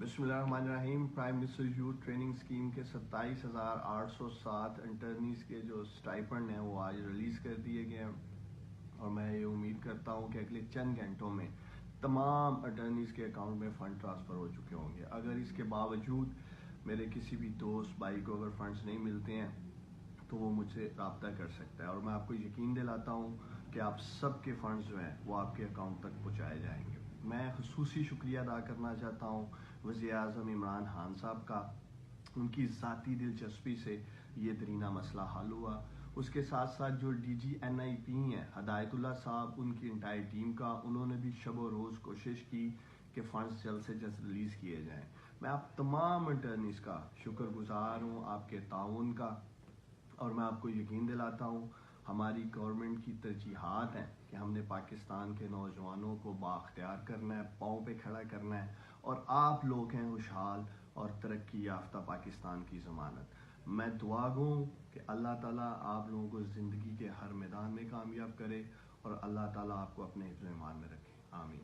बिस्मिल्लाहिर्रहमानिर्रहीम। Prime minister youth training scheme के 27,807 इंटर्नीज के जो स्टाइपेंड हैं वो आज रिलीज़ कर दिए गए हैं और मैं ये उम्मीद करता हूँ कि अगले चंद घंटों में तमाम अटर्नीज़ के अकाउंट में फ़ंड ट्रांसफ़र हो चुके होंगे। अगर इसके बावजूद मेरे किसी भी दोस्त भाई को अगर फ़ंड्स नहीं मिलते हैं तो वो मुझसे रब्ता कर सकता है और मैं आपको यकीन दिलाता हूँ कि आप सब के फ़ंड्स जो हैं वो आपके अकाउंट तक पहुँचाए जाएंगे। मैं ख़ुसूसी शुक्रिया अदा करना चाहता हूँ वज़ीर-ए-आज़म इमरान खान साहब का। उनकी ज़ाती दिलचस्पी से ये दरीना मसला हल हुआ। उसके साथ साथ जो DG NIP हैं हदायतुल्लाह साहब, उनकी इंटायर टीम का, उन्होंने भी शब रोज़ कोशिश की कि फ़ंड्स जल्द से जल्द रिलीज़ किए जाएँ। मैं आप तमाम इंटर्नीज़ का शुक्रगुज़ार हूँ आपके ताउन का, और मैं आपको यकीन दिलाता हूँ हमारी गवर्नमेंट की तरजीहात हैं कि हमने पाकिस्तान के नौजवानों को बाख्तियार करना है, पाँव पे खड़ा करना है, और आप लोग हैं खुशहाल और तरक्की याफ्ता पाकिस्तान की ज़मानत। मैं दुआ गो कि अल्लाह ताला आप लोगों को ज़िंदगी के हर मैदान में कामयाब करे और अल्लाह ताला आपको अपने हिफ्ज़-ए-ईमान में रखे। आमीन।